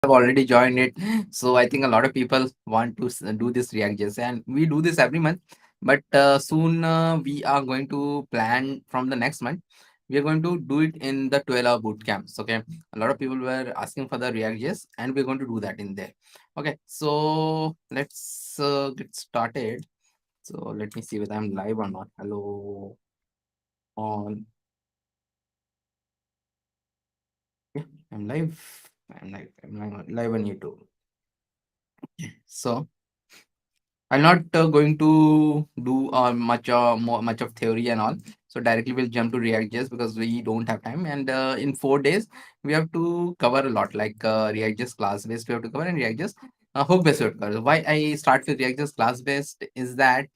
have already joined it. So I think a lot of people want to do this ReactJS, and we do this every month. But soon we are going to plan from the next month. We are going to do it in the 12-hour boot camps. Okay, a lot of people were asking for the ReactJS, and we're going to do that in there. Okay, so let's get started. So let me see whether I'm live or not. Hello, on. Yeah, I'm live. I'm live on YouTube. So I'm not going to do much of theory and all. So directly we'll jump to React.js because we don't have time. And in 4 days we have to cover a lot, like React.js class based we have to cover, and React.js hook based we have to cover. Why I start with React.js class based is that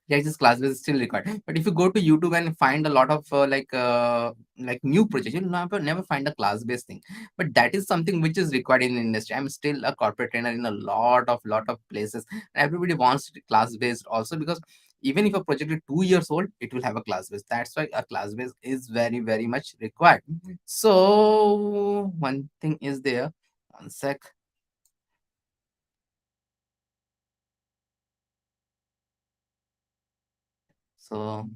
yeah, this class is still required. But if you go to YouTube and find a lot of like new projects, you'll never find a class-based thing. But that is something which is required in the industry. I'm still a corporate trainer in a lot of places. Everybody wants class-based also, because even if a project is 2 years old, it will have a class-based. That's why a class-based is very much required. So one thing is there. One sec. So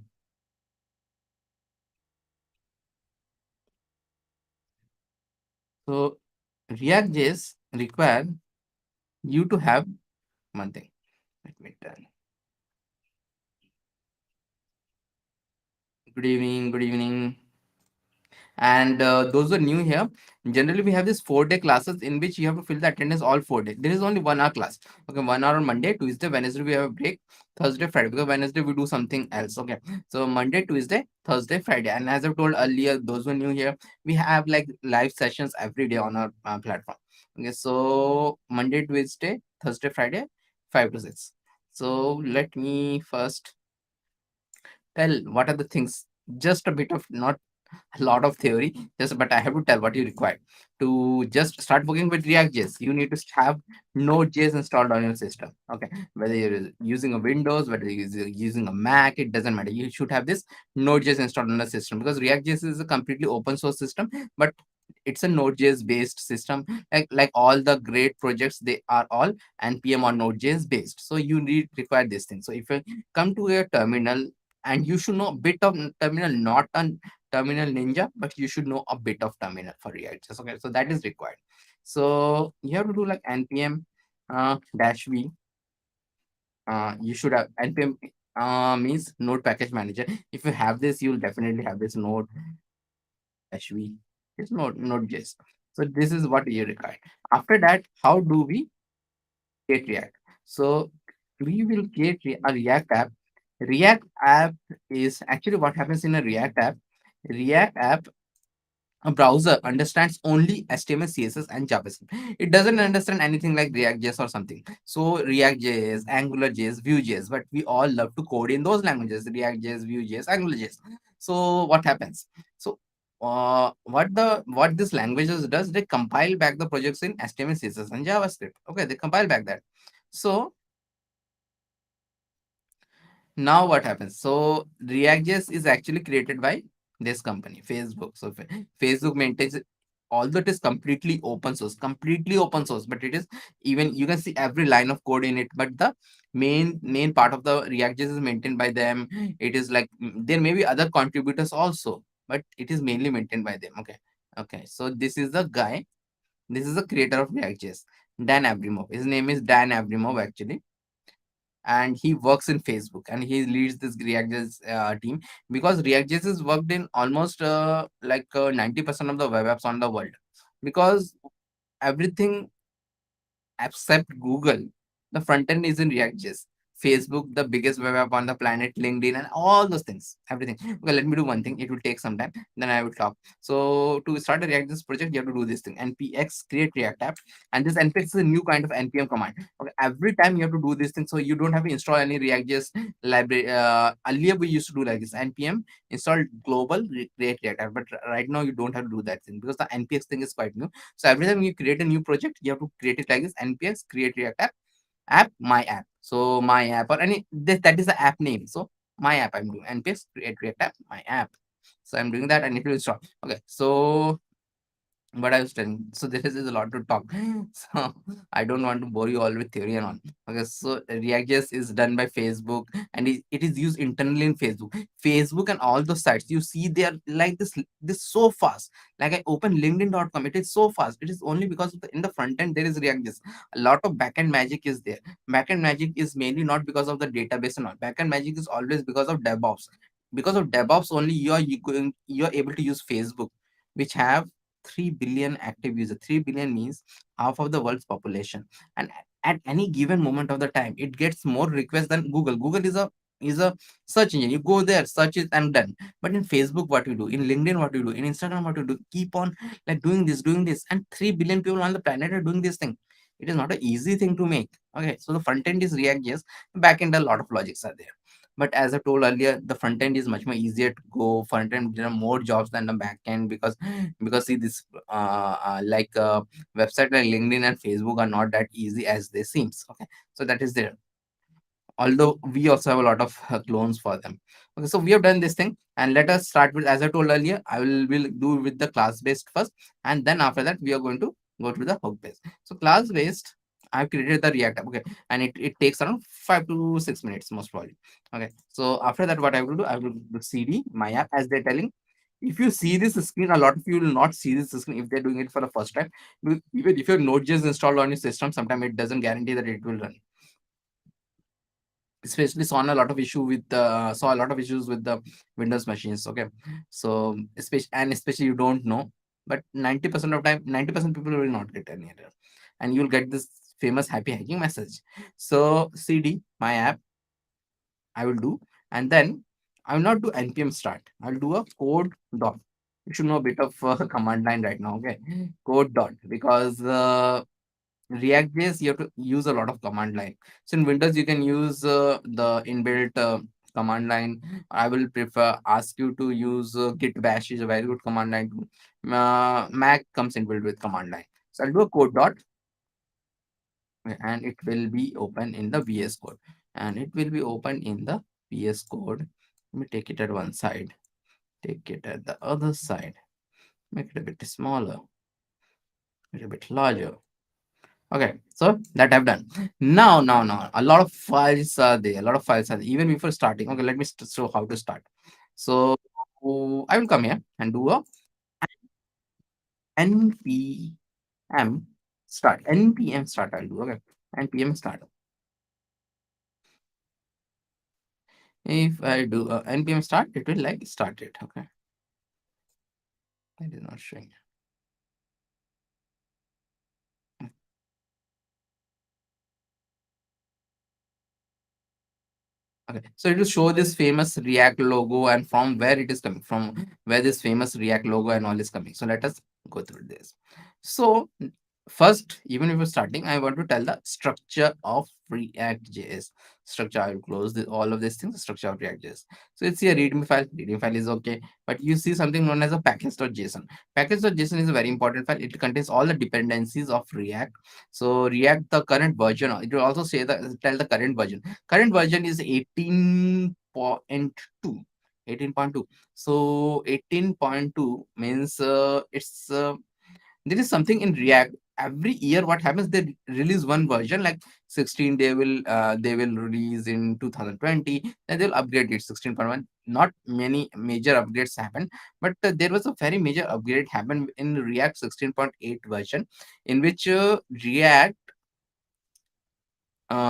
so React.js require you to have one thing. Let me tell. Good evening. Good evening. And those who are new here, generally we have this 4 day classes in which you have to fill the attendance all 4 days. There is only 1 hour class. Okay, 1 hour on Monday, Tuesday, Wednesday we have a break, Thursday, Friday. Because Wednesday we do something else. Okay, so Monday, Tuesday, Thursday, Friday. And as I've told earlier, those who are new here, we have like live sessions every day on our platform. Okay, so Monday, Tuesday, Thursday, Friday, 5 to 6. So let me first tell what are the things, just a bit of, not a lot of theory, just, but I have to tell what you require to just start working with React.js. You need to have Node.js installed on your system. Okay, whether you're using a Windows, whether you're using a Mac, it doesn't matter. You should have this Node.js installed on the system, because React.js is a completely open source system, but it's a Node.js based system. Like all the great projects, they are all npm or Node.js based. So you need require this thing. So if you come to a terminal, and you should know a bit of terminal, not on terminal ninja, but you should know a bit of terminal for React. Okay, so that is required. So you have to do like npm dash v. You should have npm means node package manager. If you have this, you'll definitely have this node dash v. It's node.js. So this is what you require. After that, how do we create React? So we will create a React app. React app is actually what happens in a React app. React app, a browser understands only HTML, CSS, and JavaScript. It doesn't understand anything like React.js or something. So React.js, AngularJS, Vue.js, but we all love to code in those languages: React.js, Vue.js, AngularJS. So what happens? So what this languages does, they compile back the projects in HTML, CSS, and JavaScript. Okay, they compile back that. So now what happens? So React.js is actually created by this company, Facebook. So Facebook maintains it, although it is completely open source, but it is, even you can see every line of code in it. But the main part of the React.js is maintained by them. It is like, there may be other contributors also, but it is mainly maintained by them. Okay. Okay. So this is the guy. This is the creator of React.js, Dan Abramov. His name is Dan Abramov actually, and he works in Facebook, and he leads this React.js team, because React.js is worked in almost 90% of the web apps on the world, because everything except Google, the front end is in React.js. Facebook, the biggest web app on the planet, LinkedIn, and all those things, everything. Okay, let me do one thing. It will take some time. Then I will talk. So to start a React.js project, you have to do this thing: npx create React app, and this npx is a new kind of npm command. Okay, every time you have to do this thing, so you don't have to install any React.js library. Earlier we used to do like this: npm install global create React app, but right now you don't have to do that thing, because the npx thing is quite new. So every time you create a new project, you have to create it like this: npx create React app my app. So my app, or any that is the app name. So my app, I'm doing npx create React app my app. So I'm doing that, and it will install. Okay, so But I was telling, so there is a lot to talk. So I don't want to bore you all with theory and all. Okay, so ReactJS is done by Facebook, and it is used internally in Facebook. Facebook and all those sites you see, they are like this so fast. Like I open LinkedIn.com, it is so fast. It is only because of in the front end there is ReactJS. A lot of backend magic is there. Backend magic is mainly not because of the database and all. Backend magic is always because of DevOps. Because of DevOps only you are able to use Facebook, which have 3 billion active users. 3 billion means half of the world's population. And at any given moment of the time, it gets more requests than Google. Google is a search engine. You go there, search it, and done. But in Facebook, what we do, in LinkedIn, what we do, in Instagram, what we do, keep on like doing this, and 3 billion people on the planet are doing this thing. It is not an easy thing to make. Okay, so the front end is React.js, back end a lot of logics are there. But as I told earlier, the front end is much more easier to go. Front end, there are more jobs than the back end, because see this website like LinkedIn and Facebook are not that easy as they seems. Okay, so that is there. Although we also have a lot of clones for them. Okay, so we have done this thing, and let us start with, as I told earlier, I will do with the class based first, and then after that we are going to go to the hook based. So class based, I've created the React app. Okay, and it takes around 5 to 6 minutes most probably. Okay, so after that, what I will do, I will do cd my app, as they're telling. If you see this screen, a lot of you will not see this screen if they're doing it for the first time. Even if your Node.js installed on your system, sometimes it doesn't guarantee that it will run. Especially saw a lot of issues with the Windows machines. Okay, so especially you don't know, but 90% of time, 90% people will not get any error, and you'll get this famous happy hacking message. So cd my app I will do, and then I will not do npm start. I'll do a code dot. You should know a bit of command line right now. Okay, code dot, because React.js, you have to use a lot of command line. So in Windows, you can use the inbuilt command line. I will prefer ask you to use git bash is a very good command line too. Mac comes inbuilt with command line. So I'll do a code dot, and it will be open in the VS Code, and it will be open in the VS Code. Let me take it at one side, take it at the other side, make it a bit smaller, a little bit larger. Okay, so that I've done. Now, a lot of files are there. A lot of files are there, even before starting. Okay, let me show how to start. So I will come here and do a npm start. Npm start. I'll do, okay. Npm start. If I do a npm start, it will like start it. Okay, it is not showing. Okay, so it will show this famous React logo and from where it is coming from, where this famous React logo and all is coming. So let us go through this. So first, even if we're starting, I want to tell the structure of React.js. Structure, I will close all of these things, structure of React.js. So it's a README file. README file is okay, but you see something known as a package.json. Package.json is a very important file. It contains all the dependencies of React. So React, the current version, it will also say tell the current version. Current version is 18.2. 18.2. So 18.2 means it's there is something in React. Every year, what happens? They release one version, like 16. They will release in 2020. Then they'll upgrade it 16.1. Not many major upgrades happen, but there was a very major upgrade happened in React 16.8 version, in which React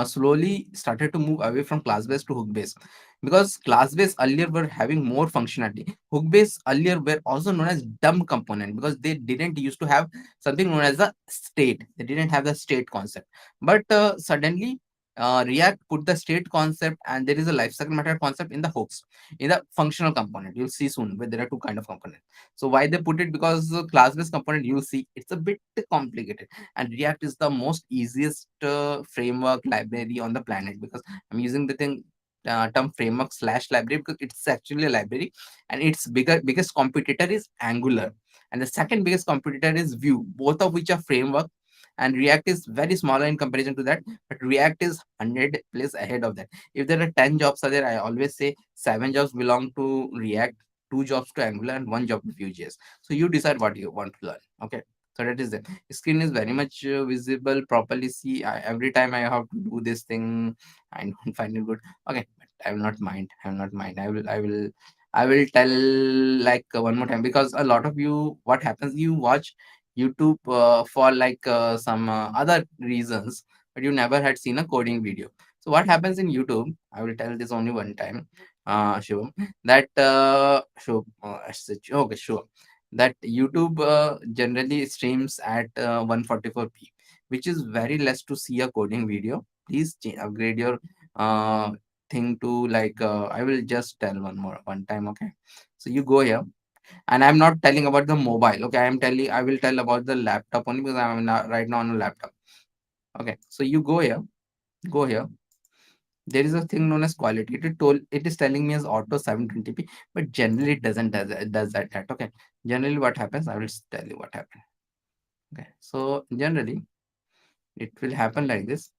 slowly started to move away from class based to hook based, because class based earlier were having more functionality. Hook based earlier were also known as dumb component, because they didn't used to have something known as a state. They didn't have the state concept, but suddenly React put the state concept, and there is a lifecycle matter concept in the hooks, in the functional component. You'll see soon where there are two kind of components. So why they put it? Because class based component, you'll see it's a bit complicated, and React is the most easiest framework library on the planet, because I'm using the thing term framework slash library, because it's actually a library, and its biggest competitor is Angular, and the second biggest competitor is Vue, both of which are framework, and React is very smaller in comparison to that, but React is 100 place ahead of that. If there are 10 jobs are there, I always say 7 jobs belong to React, 2 jobs to Angular, and 1 job to Vue.js. So you decide what you want to learn. Okay. So that is it. Screen is very much visible properly. See, every time I have to do this thing, I don't find it good. Okay, but I will not mind. I will not mind. I will tell like one more time, because a lot of you, what happens, you watch YouTube for like some other reasons, but you never had seen a coding video. So what happens in YouTube? I will tell this only one time. Sure. That okay, sure, that YouTube generally streams at 144p, which is very less to see a coding video. Please upgrade your uh, thing to like I will just tell one time. Okay, so you go here, and I'm not telling about the mobile. Okay, I will tell about the laptop only, because I'm not, right now on a laptop. Okay, so you go here. There is a thing known as quality. It is telling me as auto 720p, but generally it does that. Okay, generally what happens, I will tell you what happens. Okay, so generally it will happen like this.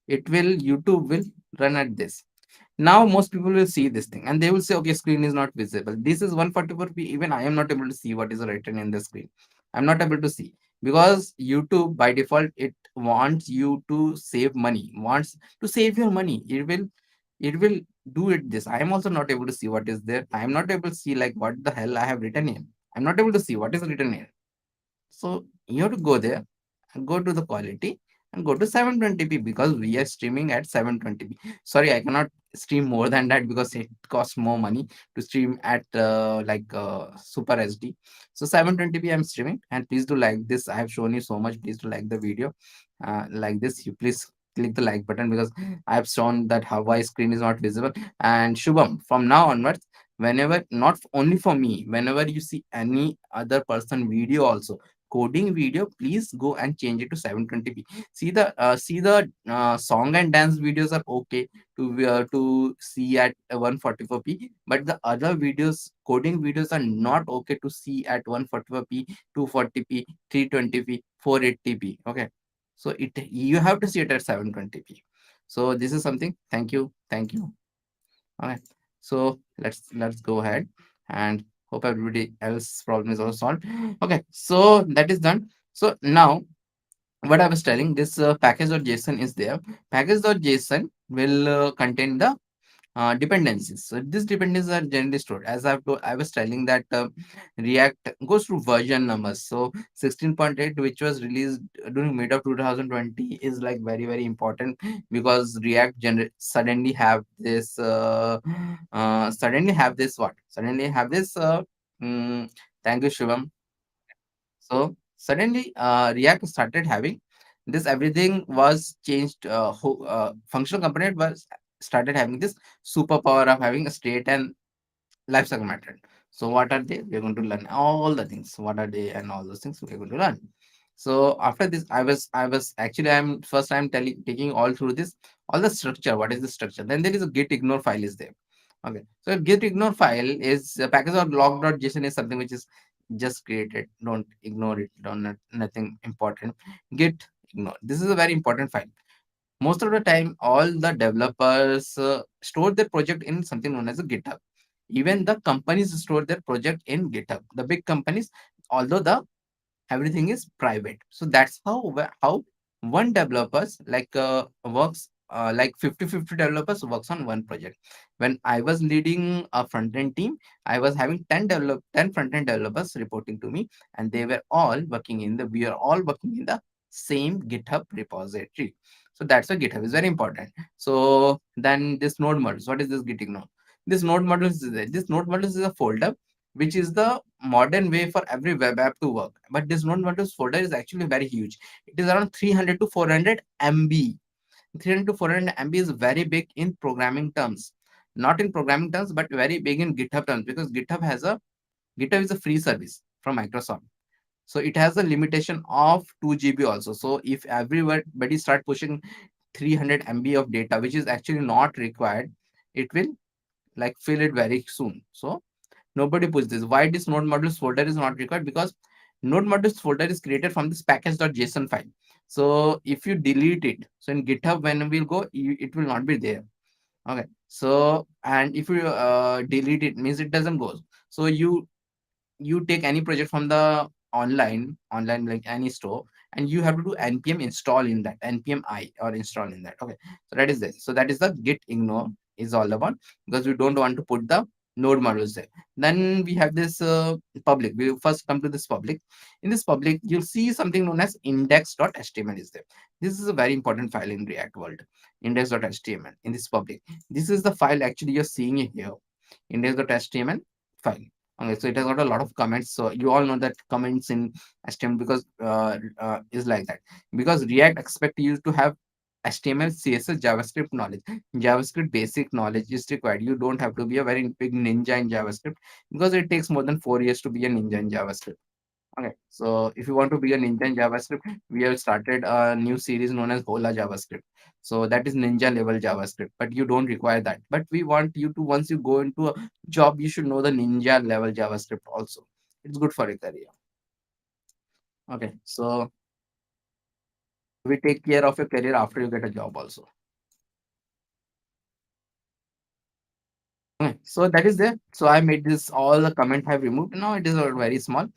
YouTube will run at this. Now most people will see this thing and they will say, okay, screen is not visible. This is 144p. Even I am not able to see what is written in the screen. I'm not able to see, because YouTube by default it wants you to save money, wants to save your money. It will do it this. I am also not able to see what is there. I am not able to see like what the hell I have written here. I'm not able to see what is written here. So you have to go there and go to the quality and go to 720p, because we are streaming at 720p. Sorry, I cannot stream more than that because it costs more money to stream at Super SD. So 720p I'm streaming, and please do like this. I have shown you so much. Please do like the video. Like this, you please click the like button, because I have shown that how why screen is not visible. And Shubham, from now onwards, whenever, not only for me, whenever you see any other person video also, coding video, please go and change it to 720p. See the song and dance videos are okay to see at 144p, but the other videos, coding videos, are not okay to see at 144p, 240p, 320p, 480p. Okay, so it you have to see it at 720p. So this is something. Thank you. All right. So let's go ahead, and hope everybody else problem is also solved. Okay, so that is done. So now what I was telling, this package.json is there. Package.json will contain the dependencies. So these dependencies are generally stored. As I was telling that React goes through version numbers. So 16.8, which was released during mid of 2020, is like very very important, because React suddenly have this suddenly have this thank you, Shivam. So suddenly, React started having this. Everything was changed. Functional component was started having this superpower of having a state and lifecycle method. So what are they? We're going to learn all the things. What are they and all those things we're going to learn. So after this, I was actually I'm telling taking all through this, all the structure. What is the structure? Then there is a git ignore file is there. Okay, so git ignore file is a package, or log.json is something which is just created. Don't ignore it. Don't nothing important. Git ignore. This is a very important file. Most of the time, all the developers store their project in something known as a GitHub. Even the companies store their project in GitHub. The big companies, although the everything is private. So that's how one developers like works, like 50-50 developers works on one project. When I was leading a front end team, I was having 10 front end developers reporting to me, and they were all working in the we are all working in the same GitHub repository. So that's why GitHub is very important. So then this node modules, what is this git ignore? This node modules is a folder which is the modern way for every web app to work. But this node modules folder is actually very huge. It is around 300 to 400 MB. 300 to 400 MB is very big in programming terms. Not in programming terms, but very big in GitHub terms, because GitHub is a free service from Microsoft. So it has a limitation of 2 GB also. So if everybody start pushing 300 MB of data, which is actually not required, it will like fill it very soon. So nobody puts this. Why this node modules folder is not required? Because node modules folder is created from this package.json file. So if you delete it, so in GitHub when we'll go, it will not be there. Okay. So and if you delete it, means it doesn't go. So you take any project from the online like any store, and you have to do npm install in that, npm I or install in that. Okay, so that is this. So that is the git ignore is all about, because we don't want to put the node modules there. Then we have this public. We will first come to this public. In this public, you'll see something known as index.html is there. This is a very important file in React world. Index.html in this public. This is the file actually you're seeing it here. Index.html file. Okay, so it has got a lot of comments. So you all know that comments in HTML because is like that, because React expect you to have HTML, CSS, JavaScript knowledge. JavaScript basic knowledge is required. You don't have to be a very big ninja in JavaScript, because it takes more than 4 years to be a ninja in JavaScript. Okay, so if you want to be a ninja in JavaScript, we have started a new series known as Hola JavaScript. So that is ninja level JavaScript, but you don't require that. But we want you to, once you go into a job, you should know the ninja level JavaScript also. It's good for a career. Okay, so we take care of your career after you get a job also. Okay, so that is there. So I made this, all the comment have removed. Now it is very small.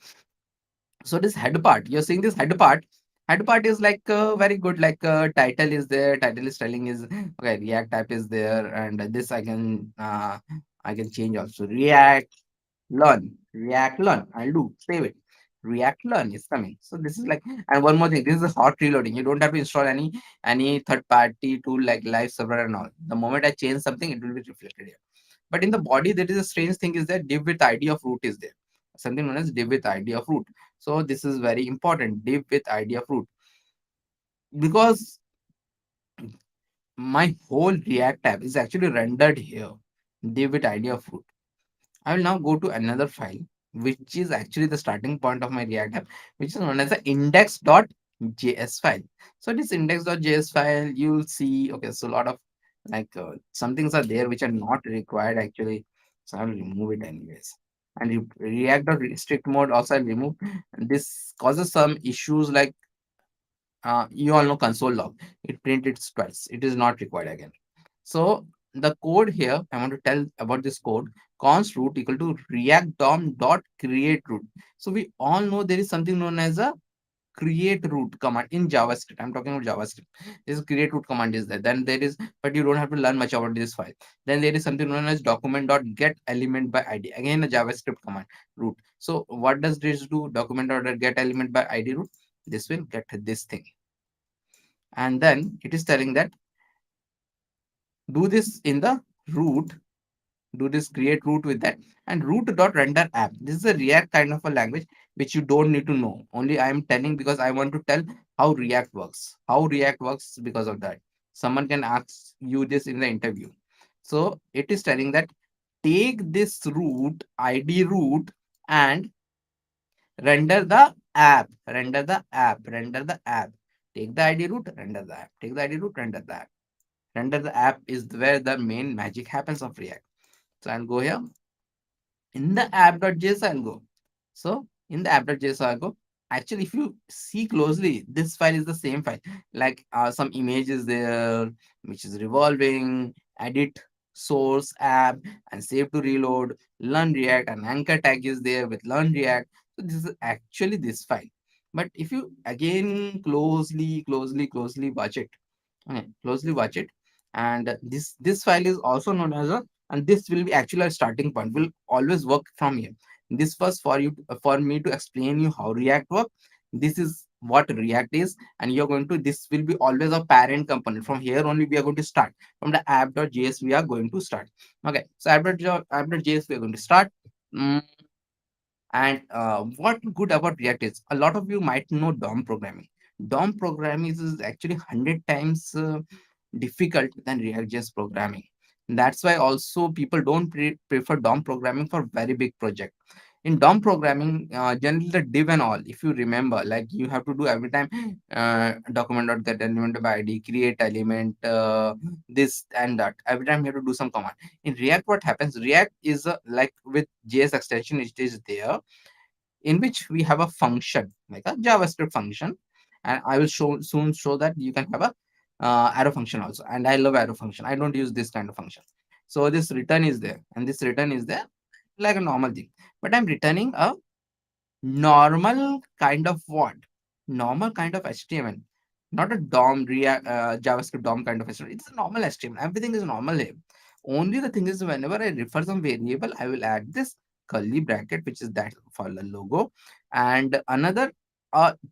So this head part, you're seeing this head part. Head part is like very good. Like title is there. Title is telling is okay. React type is there, and this I can change also. React learn. I'll do save it. React learn is coming. So this is like, and one more thing. This is hot reloading. You don't have to install any third party tool like live server and all. The moment I change something, it will be reflected here. But in the body, there is a strange thing is that div with ID of root is there. Something known as div with ID of root. So this is very important, div with ID of root. Because my whole React tab is actually rendered here, div with ID of root. I will now go to another file, which is actually the starting point of my React app, which is known as the index.js file. So this index.js file, you'll see, okay, so a lot of like some things are there which are not required actually. So I'll remove it anyways. And React.restrict mode also I'll remove. And this causes some issues like you all know console log. It printed twice. It is not required again. So the code here, I want to tell about this code. Const root equal to react dom dot create root. So we all know there is something known as a create root command in JavaScript. I'm talking about JavaScript. This create root command is there. Then there is, but you don't have to learn much about this file. Then there is something known as document dot get element by ID. Again, a JavaScript command root. So what does this do? Document dot get element by ID root. This will get this thing. And then it is telling that do this in the root, do this create root with that, and root dot render app. This is a React kind of a language which you don't need to know. Only I am telling because I want to tell how React works. How React works because of that. Someone can ask you this in the interview. So it is telling that take this root, ID root, and render the app, render the app, render the app. Take the ID root, render the app. Take the ID root, render the app. Render the app is where the main magic happens of React. So I'll go here. In the app.js, I'll go. So in the app.js, I'll go. Actually, if you see closely, this file is the same file. Like some images there, which is revolving, edit, source, app, and save to reload, learn React, and anchor tag is there with learn React. So this is actually this file. But if you again closely watch it, okay, closely watch it, and this file is also known as a, and this will be actually a starting point, will always work from here. This first for you, for me to explain you how React work. This is what React is, and you're going to, this will be always a parent component. From here only we are going to start, from the app.js we are going to start. Okay, so app.js we are going to start. Mm, and what good about React is, a lot of you might know DOM programming. DOM programming is actually 100 times difficult than React.js programming. That's why also people don't prefer DOM programming for very big project. In DOM programming, generally the div and all, if you remember, like you have to do every time document.get element by ID, create element, this and that. Every time you have to do some command. In React, what happens? React is like with JS extension, it is there, in which we have a function like a JavaScript function, and I will soon show that you can have a arrow function also. And I love arrow function. I don't use this kind of function. So this return is there, and this return is there like a normal thing. But I'm returning a Normal kind of what? Normal kind of HTML, not a DOM React JavaScript DOM kind of HTML. It's a normal HTML. Everything is normal here. Only the thing is, whenever I refer some variable, I will add this curly bracket, which is that for the logo. And another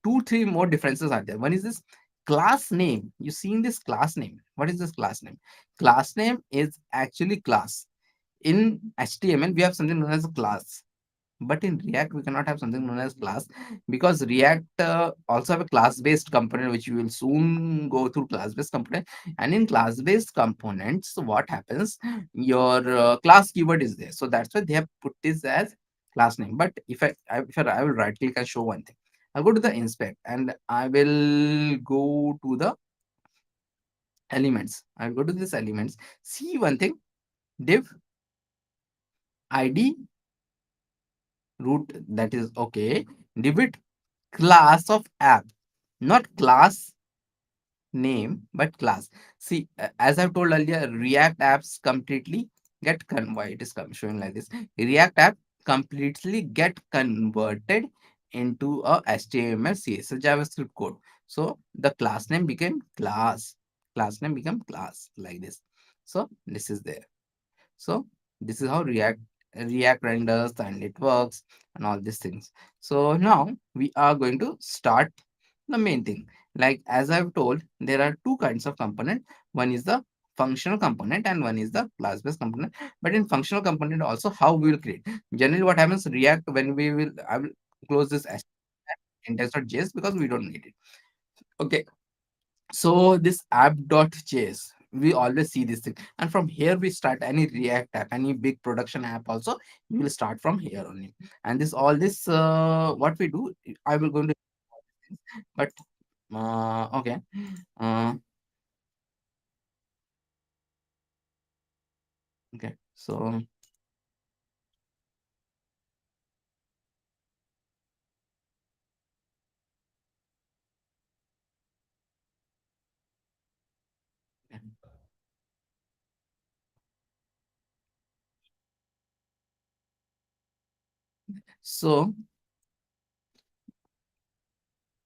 two, three more differences are there. One is this class name. You seen this class name? What is this class name? Class name is actually class. In HTML, we have something known as a class, but in React we cannot have something known as class, because React also have a class based component, which we will soon go through class based component. And in class based components, what happens, your class keyword is there, so that's why they have put this as class name. But if I will right click and show one thing, I'll go to the inspect and I will go to the elements. I'll go to this elements, see one thing, div id root, that is okay, div it class of app, not class name, but class. See, as I've told earlier, React apps completely why it is showing like this. React app completely get converted into a HTML, CSS, JavaScript code. So the class name became class. Class name became class like this. So this is there. So this is how React renders and it works and all these things. So now we are going to start the main thing. Like as I've told, there are two kinds of component. One is the functional component and one is the class-based component. But in functional component also, how we will create. Generally, what happens, React, when I will close this index.js because we don't need it. Okay, so this app.js, we always see this thing, and from here we start any React app, any big production app also, you will start from here only. And this all this what we do, I will go into, but okay, uh, okay, so so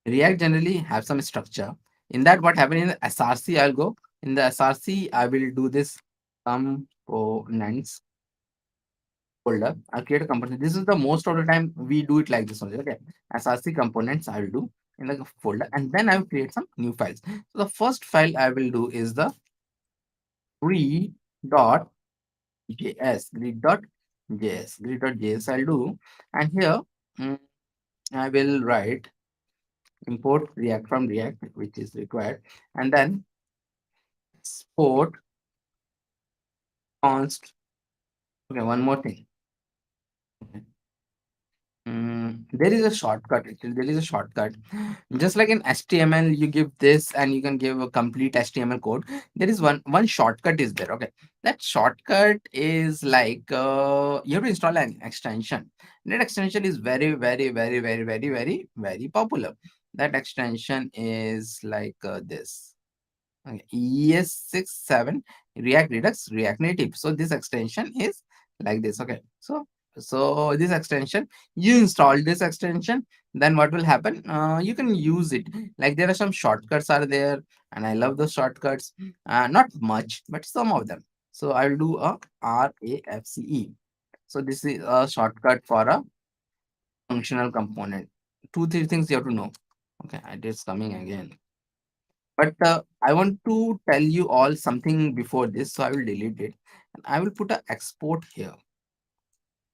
React generally have some structure. In that, what happened in the src, I'll go in the src, I will do this components folder. I'll create a component. This is the most of the time we do it like this only. Okay. SRC components I will do in the folder, and then I will create some new files. So the first file I will do is the grid.js, I'll do, and here mm, I will write import React from React, which is required, and then export const. Okay, one more thing. Okay. There is a shortcut. Actually, there is a shortcut. Just like in HTML, you give this and you can give a complete HTML code. There is one shortcut is there. Okay, that shortcut is like you have to install an extension. That extension is very popular. That extension is like this. Okay. ES67 React Redux React Native. So this extension is like this. Okay. So this extension, you install this extension, then what will happen? You can use it. Like there are some shortcuts are there, and I love those shortcuts. Not much, but some of them. So I'll do a RAFCE. So this is a shortcut for a functional component. Two, three things you have to know. Okay, it is coming again. But I want to tell you all something before this, so I will delete it. And I will put a export here.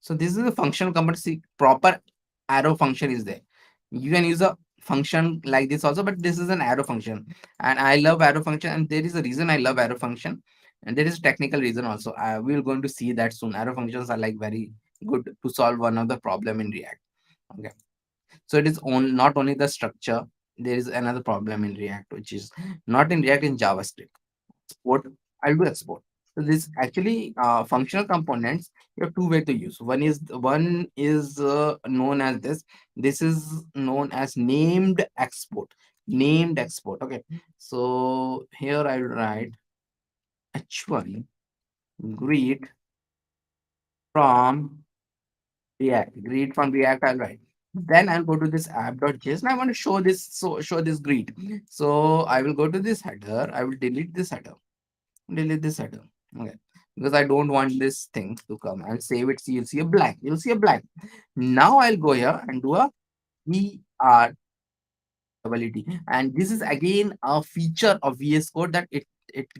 So this is a function component. See, proper arrow function is there. You can use a function like this also, but this is an arrow function. And I love arrow function, and there is a reason I love arrow function. And there is a technical reason also. We're going to see that soon. Arrow functions are like very good to solve one of the problem in React. Okay. So it is not only the structure, there is another problem in React, which is not in React, in JavaScript. Export, I'll do export. So this actually functional components, you have two way to use. One is known as this. This is known as named export. Named export. Okay. So here I will write H1 greet from React. Greet from React, I'll write. Then I'll go to this app.js and I want to show this, so show this grid. So I will go to this header. I will delete this header. Delete this header. Okay. Because I don't want this thing to come. I'll save it. See, you'll see a blank. You'll see a blank. Now I'll go here and do a er ability, and this is again a feature of VS Code that it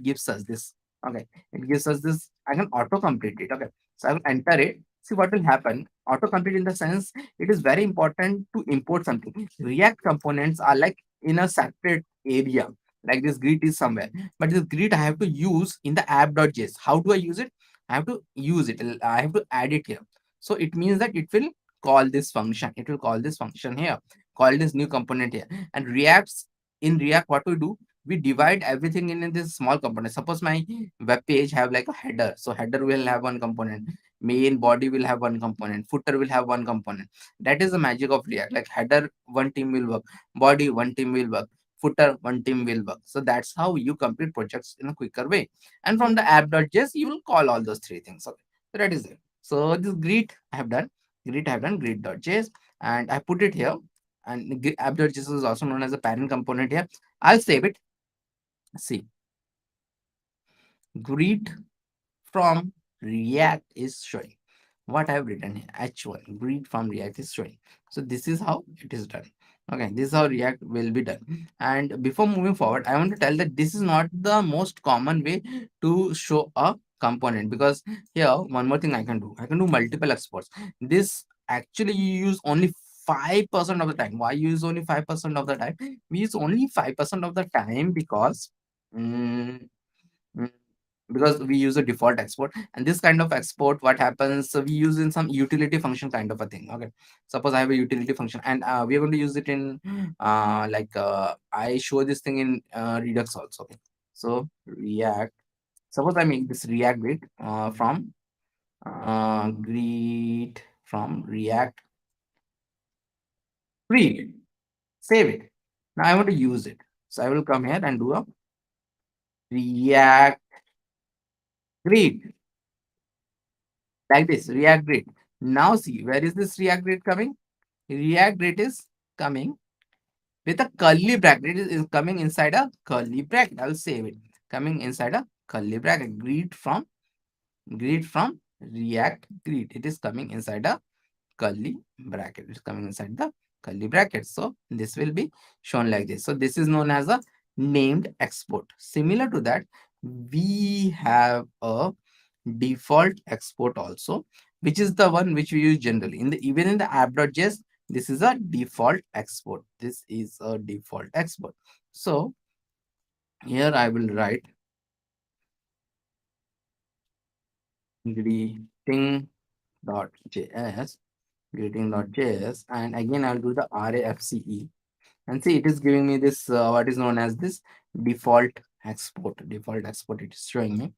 gives us this. Okay, it gives us this. I can auto complete it. Okay, so I will enter it. See what will happen. Auto complete in the sense it is very important to import something. React components are like in a separate area. Like this grid is somewhere, but this grid I have to use in the app.js. How do I use it? I have to use it. I have to add it here. So it means that it will call this function. It will call this function here, call this new component here. And reacts in React, what we do, we divide everything in this small component. Suppose my web page have like a header, so header will have one component, main body will have one component, footer will have one component. That is the magic of React. Like header, one team will work, body, one team will work, footer, one team will work. So that's how you complete projects in a quicker way. And from the app.js you will call all those three things. Okay, so that is it. So this grid I have done, grid.js, and I put it here. And app.js is also known as a parent component here. I'll save it. See, greet from React is showing. What I have written here, H1, greet from React is showing. So this is how it is done. Okay, this is how React will be done. And before moving forward, I want to tell that this is not the most common way to show a component, because here one more thing I can do. I can do multiple exports. This actually you use only 5% of the time. Why use only 5% of the time? We use only 5% of the time because mm, mm, because we use a default export, and this kind of export, what happens, so we use in some utility function kind of a thing. Okay, suppose I have a utility function, and we are going to use it in I show this thing in Redux also. Okay, so React, suppose I make this React grid from grid from React grid, save it. Now I want to use it, so I will come here and do a React grid, like this, React grid. Now see, where is this React grid coming? React grid is coming with a curly bracket. It is coming inside a curly bracket. I'll save it. Coming inside a curly bracket. Grid from React grid. It is coming inside a curly bracket. It's coming inside the curly bracket. So this will be shown like this. So this is known as a named export. Similar to that, we have a default export also, which is the one which we use generally in the, even in the app.js. This is a default export. This is a default export. So here I will write greeting.js, greeting.js, and again I'll do the RAFCE, and see it is giving me this what is known as this default export it is showing me,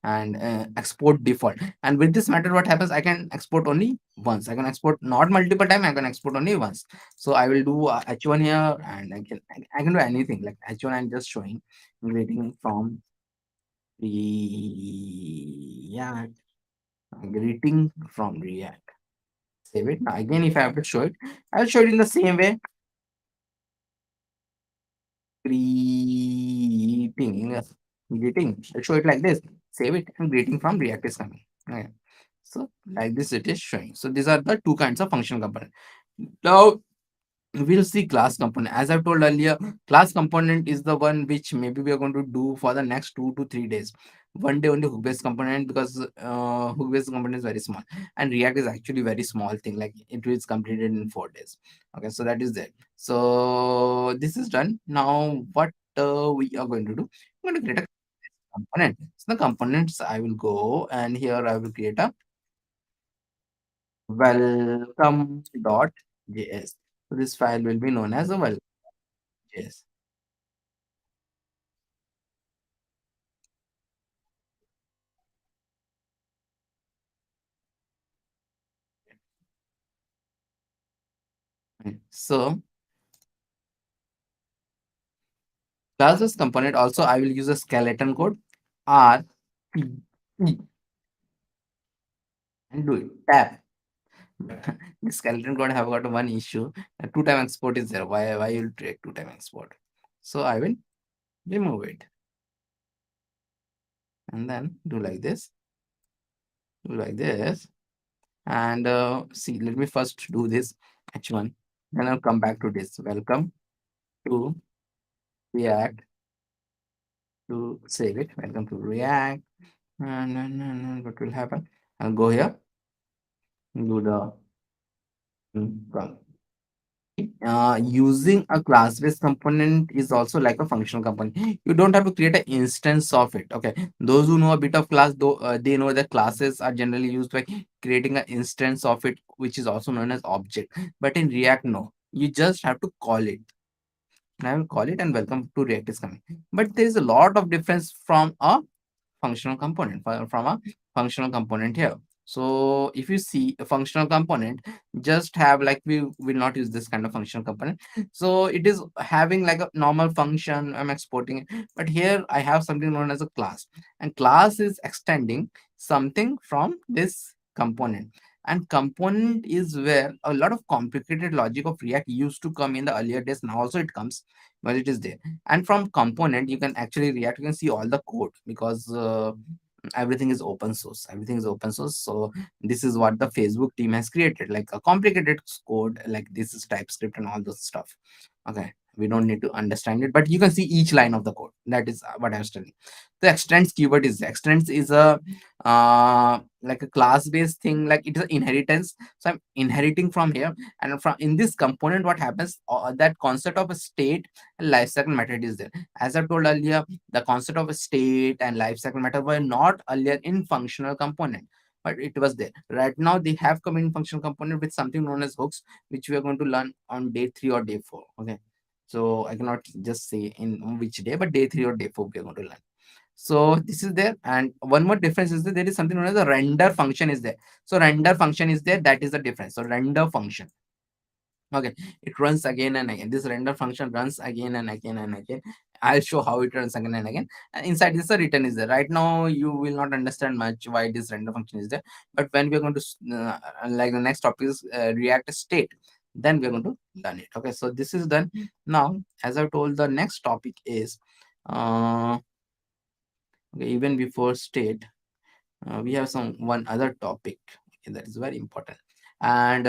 and export default. And with this method what happens, I can export only once. I can export not multiple time, I can export only once. So I will do h1 here, and I can do anything. Like h1 I'm just showing greeting from React, greeting from React, save it. Now again, if I have to show it, I'll show it in the same way, greeting, yes, greeting. I'll show it like this, save it, and greeting from React is coming. Okay, so like this it is showing. So these are the two kinds of function component. Now we'll see class component. As I've told earlier, class component is the one which maybe we are going to do for the next 2 to 3 days. One day only hook based component, because hook based component is very small, and React is actually very small thing. Like it is completed in 4 days. Okay, so that is it. So this is done. Now what we are going to do? I'm going to create a component. So the components, I will go and here I will create a welcome.js. So this file will be known as a welcome.js. So classes component also I will use a skeleton code R P E and do it. Tab. The skeleton code have got one issue. Two-time export is there. Why you'll take two-time export? So I will remove it and then do like this, do like this, and see. Let me first do this H1. Then I'll come back to this. Welcome to React to save it. Welcome to React. And what will happen? I'll go here, do the run. Using a class-based component is also like a functional component. You don't have to create an instance of it. Okay, those who know a bit of class, though, they know that classes are generally used by creating an instance of it, which is also known as object. But in React, no, you just have to call it. And I will call it and welcome to React is coming. But there is a lot of difference from a functional component from a functional component here. So if you see a functional component, just have like, we will not use this kind of functional component. So it is having like a normal function. I'm exporting it, but here I have something known as a class, and class is extending something from this component. And component is where a lot of complicated logic of React used to come in the earlier days. Now also it comes, but it is there. And from component you can actually React, you can see all the code, because everything is open source, everything is open source. So this is what the Facebook team has created, like a complicated code, like this is TypeScript and all those stuff. Okay, we don't need to understand it, but you can see each line of the code. That is what I was telling. The extends keyword is, extends is a like a class based thing, like it is an inheritance. So I'm inheriting from here, and from in this component what happens, that concept of a state and lifecycle method is there. As I told earlier, the concept of a state and lifecycle method were not earlier in functional component, but it was there. Right now they have come in functional component with something known as hooks, which we are going to learn on day 3 or day 4. Okay, so I cannot just say in which day, but day 3 or day 4 we are going to learn. So this is there. And one more difference is that there is something known as a render function is there. So render function is there, that is the difference. So render function, okay, it runs again and again. This render function runs again and again and again. I'll show how it runs again and again. And inside this, the return is there. Right now you will not understand much why this render function is there, but when we are going to like the next topic is React state, then we are going to learn it. Okay, so this is done. Now as I told, the next topic is okay, even before state, we have one other topic, okay, that is very important. And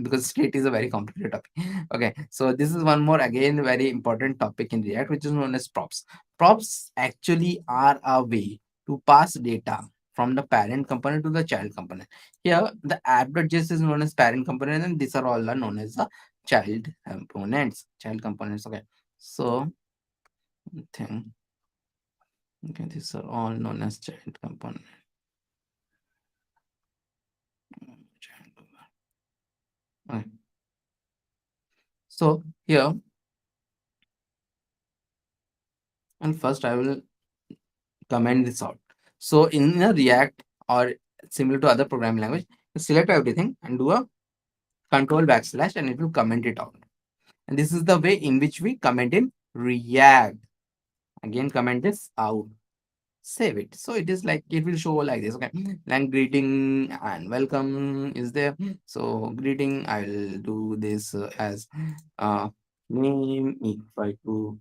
because state is a very complicated topic. Okay, so this is one more again very important topic in React, which is known as props. Props actually are a way to pass data from the parent component to the child component. Here the app.js is known as parent component, and these are all are known as the child components. Okay, so thing, okay, these are all known as child component. Okay. So here, and first I will comment this out. So in a React or similar to other programming language, you select everything and do a control backslash and it will comment it out. And this is the way in which we comment in React. Again, comment this out. Save it. So it is like, it will show like this. Okay. Then greeting and welcome is there. So greeting, I'll do this as name equal to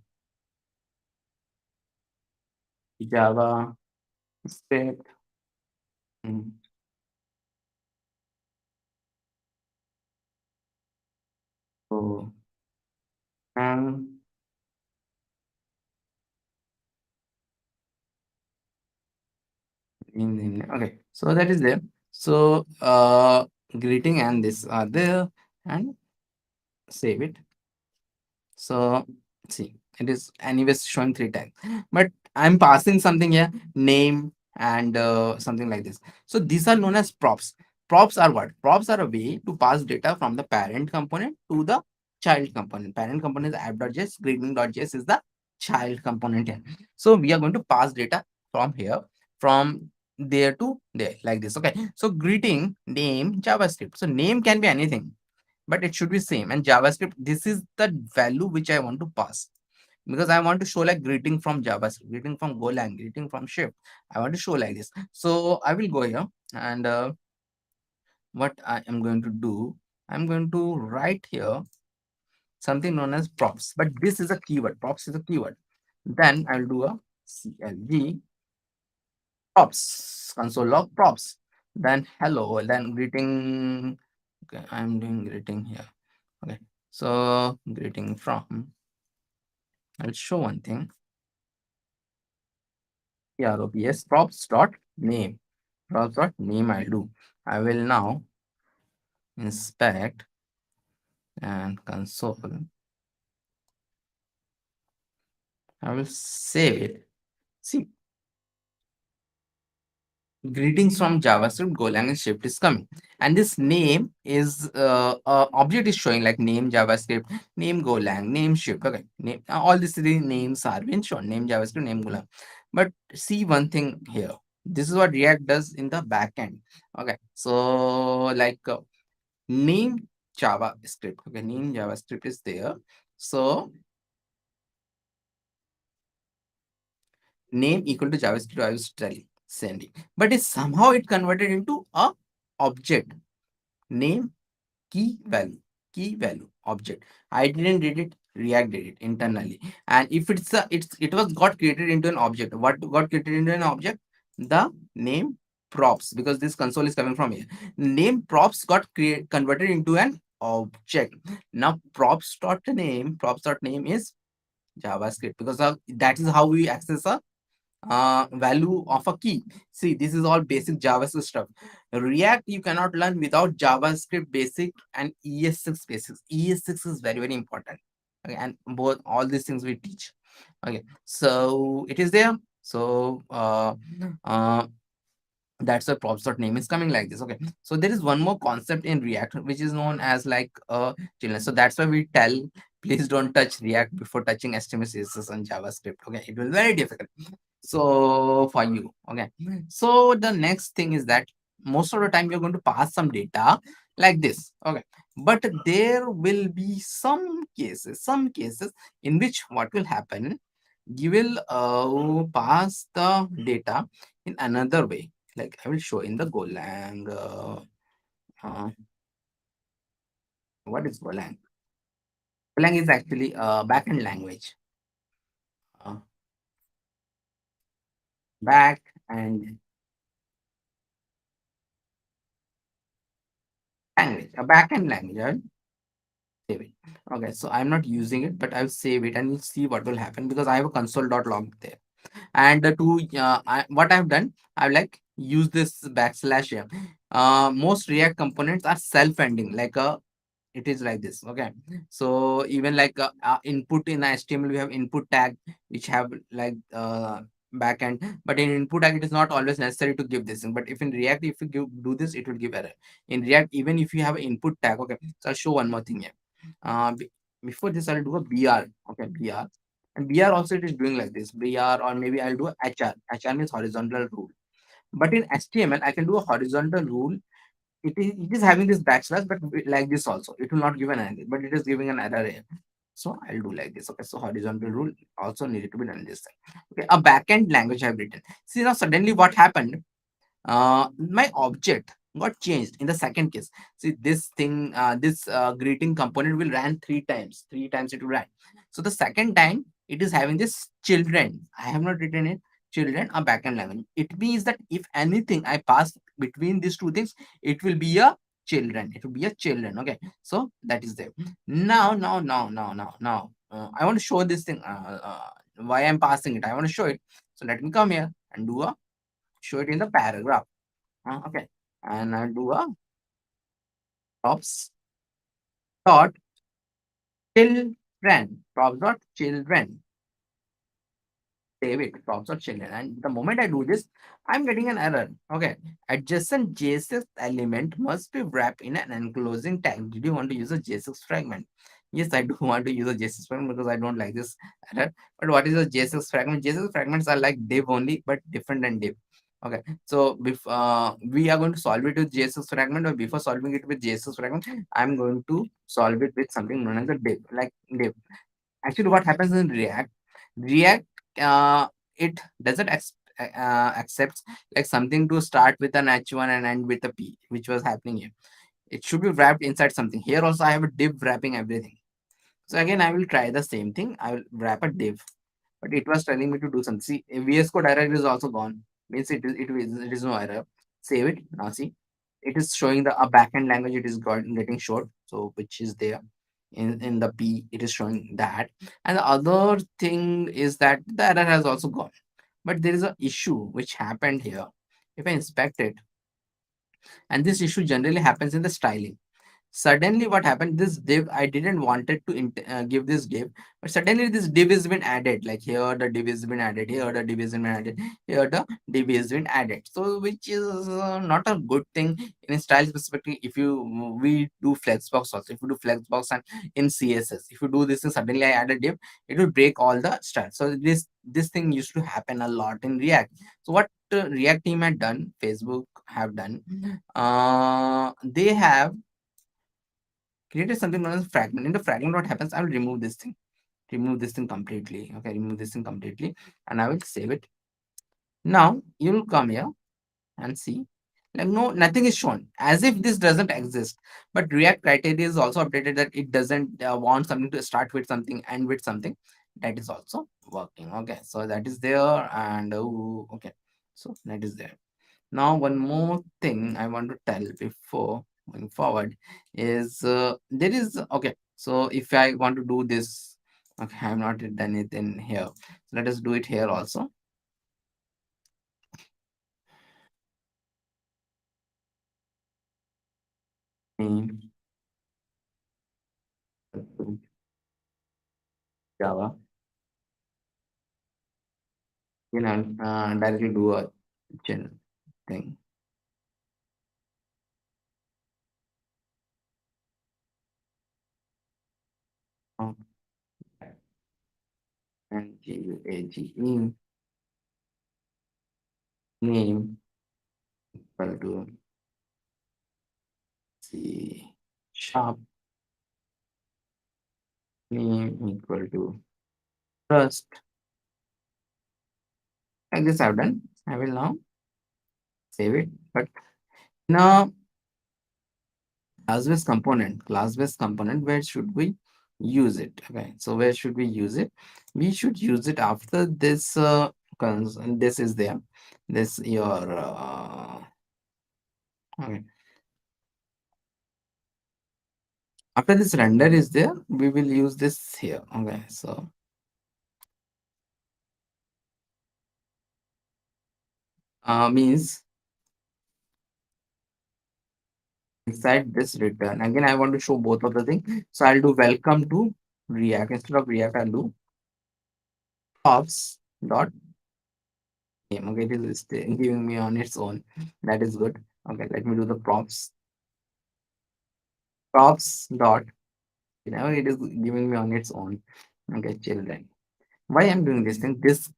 Java script. Mm, So and okay, so that is there. So greeting and this are there, and save it. So see, it is anyways showing 3 times, but I'm passing something here, name and something like this. So these are known as props. Props are what? Props are a way to pass data from the parent component to the child component. Parent component is app.js, greeting.js is the child component here. So we are going to pass data from here, from there to there, like this. Okay, so greeting, name, JavaScript. So name can be anything, but it should be same. And JavaScript, this is the value which I want to pass, because I want to show like greeting from JavaScript, greeting from Golang, greeting from Shift. I want to show like this. So I will go here and what I am going to do, I'm going to write here something known as props, but this is a keyword. Props is a keyword. Then I'll do a CLG props, console log props. Then hello, then greeting. Okay, I'm doing greeting here. Okay, so greeting from. I'll show one thing. Props dot name. Props dot name I'll do. I will now inspect and console. I will save it. See, greetings from JavaScript, Golang and Shift is coming. And this name is object is showing like name JavaScript, name Golang, name Shift. Okay, name all these three names are being shown. Name JavaScript, name Golang. But see one thing here. This is what React does in the backend. Okay, so like name JavaScript. Okay, name JavaScript is there. So name equal to JavaScript, I was telling, sending. But it somehow it converted into a object. Name key value object. I didn't did it, React did it internally. And if it was got created into an object. What got created into an object? The name props, because this console is coming from here. Name props got converted into an object. Now props.name is JavaScript, because that is how we access a value of a key. See, this is all basic JavaScript stuff. React you cannot learn without JavaScript basic and ES6 basics. ES6 is very, very important. Okay, and both all these things we teach. Okay, so it is there. So uh, that's why props.name is coming like this. Okay, so there is one more concept in React which is known as like children. So that's why we tell, please don't touch React before touching HTML, CSS and JavaScript. Okay, it will be very difficult so for you. Okay, so the next thing is that most of the time you're going to pass some data like this. Okay, but there will be some cases in which what will happen, you will pass the data in another way. Like I will show in the Golang. Uh, what is Golang? Golang is actually a backend language. Uh, back and language, a backend language. I will save it. Okay, so I'm not using it, but I'll save it and you'll see what will happen, because I have a console.log there. And what I've done, I've like use this backslash here. Most React components are self-ending, like a it is like this. Okay, so even like input in HTML we have input tag which have like backend, but in input tag it is not always necessary to give this thing. But if in React, if you do this, it will give error. In React, even if you have an input tag. Okay, so I'll show one more thing here. Before this I'll do a BR. Okay, BR, and BR also it is doing like this, BR, or maybe I'll do a HR. HR means horizontal rule. But in HTML I can do a horizontal rule. It is having this backslash, but like this also it will not give an error, but it is giving an error here. So I'll do like this. Okay, so horizontal rule also needed to be done this time. Okay, a backend language I've written. See, now suddenly what happened, my object got changed in the second case. See, this thing, this greeting component will run three times it will run. So the second time it is having this children. I have not written it children, a backend language. It means that if anything I pass between these two things, it will be a children. It will be a children. Okay, so that is there. Now, I want to show this thing. Why I'm passing it, I want to show it. So let me come here and do a show it in the paragraph. Okay, and I'll do a props dot children, props dot children. Save it, props dot children. And the moment I do this, I'm getting an error. Okay, adjacent JSX element must be wrapped in an enclosing tag. Did you want to use a JSX fragment? Yes, I do want to use a JSX fragment because I don't like this error. But what is a JSX fragment? JSX fragments are like div only, but different than div. Okay, so we are going to solve it with JSX fragment, or before solving it with JSX fragment, I'm going to solve it with something known as a div, like div. Actually, what happens in React, React, it doesn't accepts like something to start with an h1 and end with a p, which was happening here. It should be wrapped inside something. Here also I have a div wrapping everything. So again, I will try the same thing. I will wrap a div, but it was telling me to do something. See, VS Code error is also gone. Means it is no error. Save it. Now see, it is showing the a backend language. It is getting short. So which is there in the P. It is showing that. And the other thing is that the error has also gone. But there is a issue which happened here. If I inspect it, and this issue generally happens in the styling. Suddenly what happened, this div, I didn't wanted to give this div, but suddenly this div has been added. Like here the div has been added, here the div has been added, here the div has been added. So which is not a good thing in a style perspective. If you we do flexbox also, if you do flexbox and in css, if you do this and suddenly I add a div, it will break all the styles. So this thing used to happen a lot in React. So what React team had done, Facebook have done, they have created something known as fragment. In the fragment, what happens? I will remove this thing completely. Okay, remove this thing completely, and I will save it. Now you will come here and see, like no, nothing is shown as if this doesn't exist. But React criteria is also updated that it doesn't want something to start with something, end with something. That is also working. Okay, so that is there, and okay, so that is there. Now, one more thing I want to tell before moving forward is there is okay. So if I want to do this, okay, I have not done it in here. So let us do it here also. In Java, you know, directly do a gen thing. Oh, and GUAGE name equal to C sharp name equal to first. Like this I've done. I will now save it. But now class-based component, where should we use it? Okay, so where should we use it? We should use it after this this is there, this your okay, after this render is there, we will use this here. Okay, so means inside this return again, I want to show both of the things. So I'll do welcome to React. Instead of React, I'll do props dot name. Okay, it is giving me on its own. That is good. Okay, let me do the props dot, it is giving me on its own. Okay, children. Why I'm doing this thing? This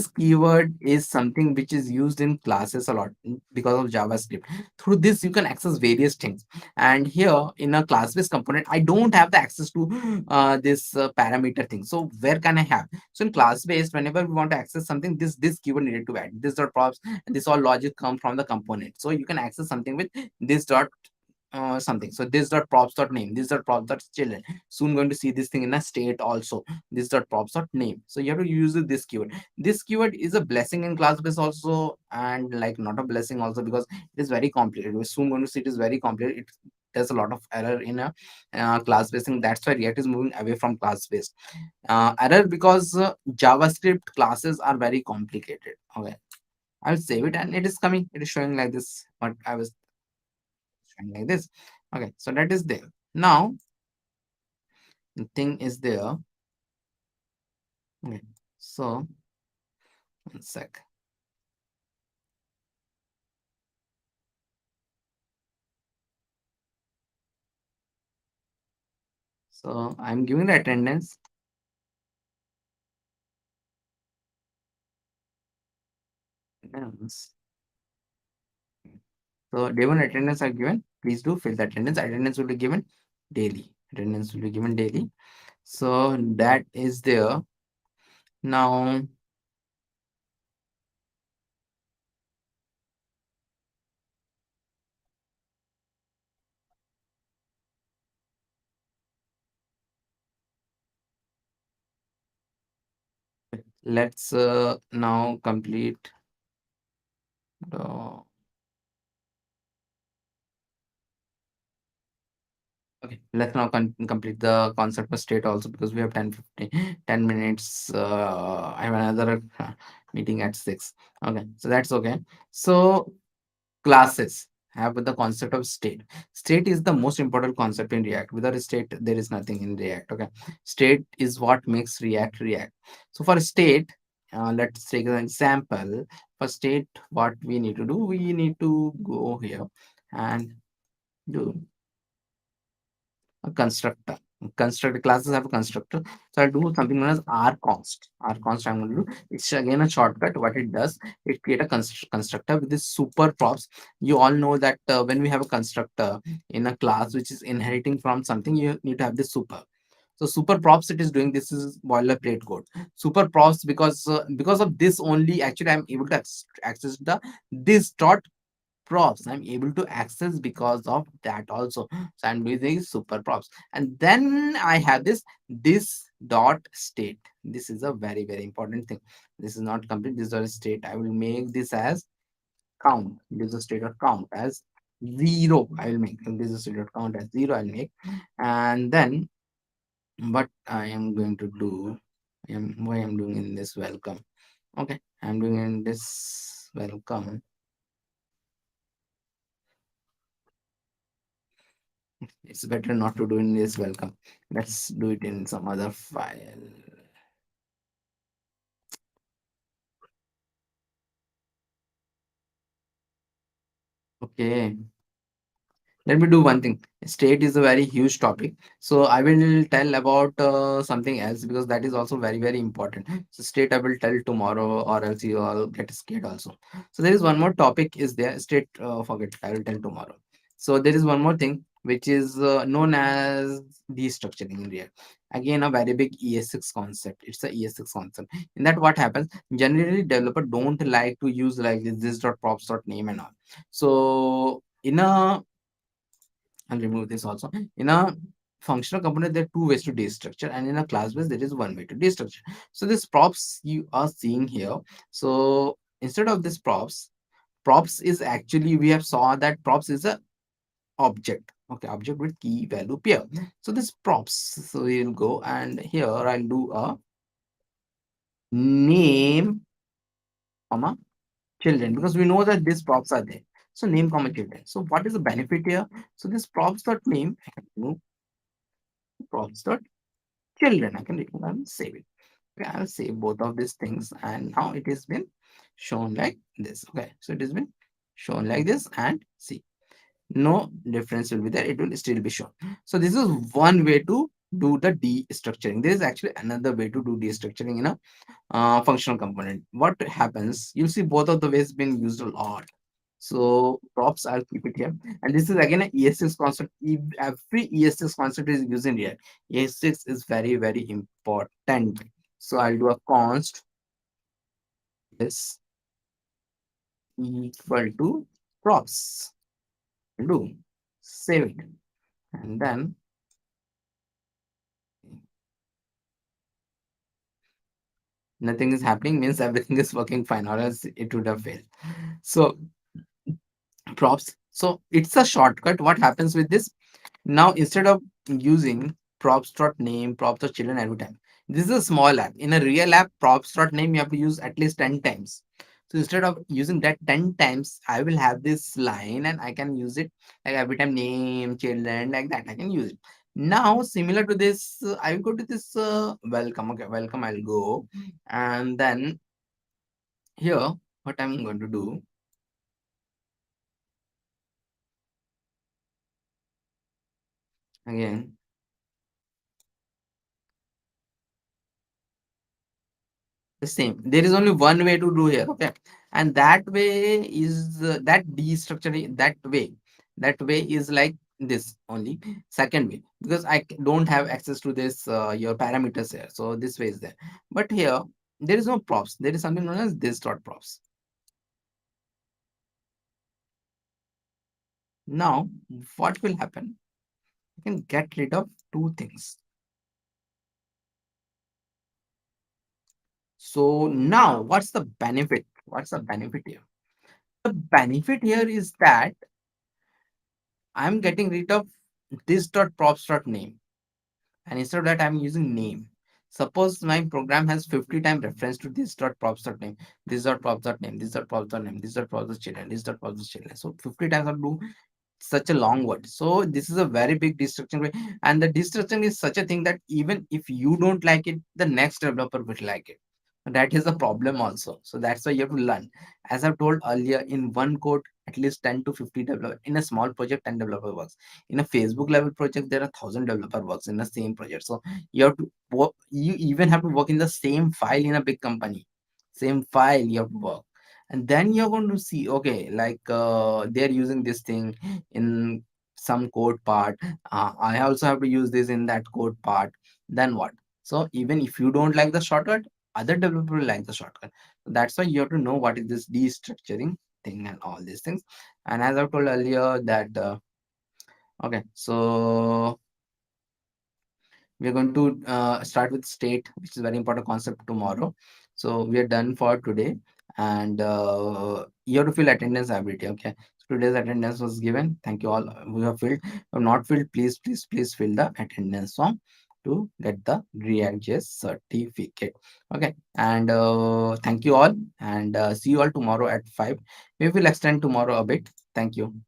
keyword is something which is used in classes a lot because of JavaScript. Through this you can access various things, and here in a class-based component I don't have the access to this parameter thing. So where can I have? So in class-based, whenever we want to access something, this keyword needed to add this dot props, and this all logic come from the component. So you can access something with this dot something. So this dot props dot name, this dot props dot children. Soon going to see this thing in a state also. This dot props dot name. So you have to use this keyword. This keyword is a blessing in class base also, and like not a blessing also, because it is very complicated. We're soon going to see it is very complicated. It there's a lot of error in a class based thing. That's why React is moving away from class based error, because JavaScript classes are very complicated. Okay, I'll save it, and it is coming. It is showing like this. What I was showing like this. Okay, so that is there. Now the thing is there. Okay, so one sec. So I'm giving the attendance. Attendance. So day one attendance are given. Please do fill the attendance. Attendance will be given daily. Attendance will be given daily. So that is there. Now Let's now complete the. Okay, let's now complete the concept of state also, because we have 10 minutes. I have another meeting at 6. Okay, so that's okay. So classes have the concept of state. State is the most important concept in React. Without a state, there is nothing in React. Okay, state is what makes React. So for state, let's take an example. For state, what we need to do, we need to go here and do a constructor. Constructor classes have a constructor. So I'll do something known as rconst. Rconst I'm going to do. It's again a shortcut. What it does, it create a constructor with this super props. You all know that when we have a constructor in a class which is inheriting from something, you need to have this super. So super props it is doing, this is boilerplate code. Super props, because of this only actually I'm able to access the this dot props I'm able to access because of that also. So I'm using super props, and then I have this dot state. This is a very important thing. This is not complete, this is a state. I will make this as count. This is a state of count as 0. I will make, and this is a state of count as 0. I'll make, and then what I am going to do, why I'm doing in this welcome. Okay, I'm doing in this welcome. It's better not to do in this welcome. Let's do it in some other file. Okay. Let me do one thing. State is a very huge topic. So I will tell about something else, because that is also very important. So state I will tell tomorrow, or else you all get scared also. So there is one more topic is there. State, forget, I will tell tomorrow. So there is one more thing which is known as destructuring in React. Again, a very big ES6 concept. It's a ES6 concept. In that, what happens? Generally, developer don't like to use like this dot props dot name and all. So in a, I'll remove this also. In a functional component, there are two ways to destructure, and in a class base, there is one way to destructure. So this props you are seeing here. So instead of this props is actually, we have saw that props is a object. Okay, object with key value pair. So this props. So we'll go, and here I'll do a name comma children, because we know that these props are there. So name comma children. So what is the benefit here? So this props dot name, I can remove props dot children. I can remove and save it. Okay, I'll save both of these things, and now it has been shown like this. Okay, so it has been shown like this, and see, no difference will be there, it will still be shown. So this is one way to do the destructuring. There is actually another way to do destructuring in a functional component. What happens, you'll see both of the ways being used a lot. So props, I'll keep it here. And this is again an ES6 concept. Every ES6 concept is used in here. ES6 is very important. So I'll do a const is equal to props. Do save it, and then nothing is happening, means everything is working fine, or else it would have failed. So props, so it's a shortcut. What happens with this now, instead of using props dot name, props dot children every time, this is a small app. In a real app, props dot name you have to use at least 10 times. So instead of using that 10 times, I will have this line, and I can use it like every time name children, like that I can use it. Now similar to this, I will go to this welcome. Okay, welcome, I'll go, and then here what I'm going to do again, the same. There is only one way to do here. Okay, and that way is that destructuring. That way is like this only. Second way, because don't have access to this your parameters here, so this way is there. But here there is no props, there is something known as this dot props. Now what will happen, you can get rid of two things. So now what's the benefit? What's the benefit here? The benefit here is that I'm getting rid of this dot props dot name, and instead of that I'm using name. Suppose my program has 50 time reference to this dot props dot name, this dot props dot name, this dot props dot name, this dot props dot children, this dot props dot children. So 50 times I'll do such a long word. So this is a very big destruction way, and the destruction is such a thing that even if you don't like it, the next developer will like it. That is a problem also. So that's why you have to learn. As I've told earlier, in one code, at least 10 to 50 developer. In a small project, 10 developer works. In a Facebook level project, there are 1,000 developer works in the same project. So you have to work, you even have to work in the same file in a big company. Same file you have to work. And then you're going to see, okay, like they're using this thing in some code part. I also have to use this in that code part. Then what? So even if you don't like the shortcut, other developer will like the shortcut. That's why you have to know what is this destructuring thing and all these things. And as I told earlier that okay, so we're going to start with state, which is very important concept tomorrow. So we are done for today, and you have to fill attendance ability. Okay, so today's attendance was given. Thank you all who have filled. Who have not filled, please fill the attendance form to get the ReactJS certificate. Okay, and thank you all, and see you all tomorrow at 5. We will extend tomorrow a bit. Thank you.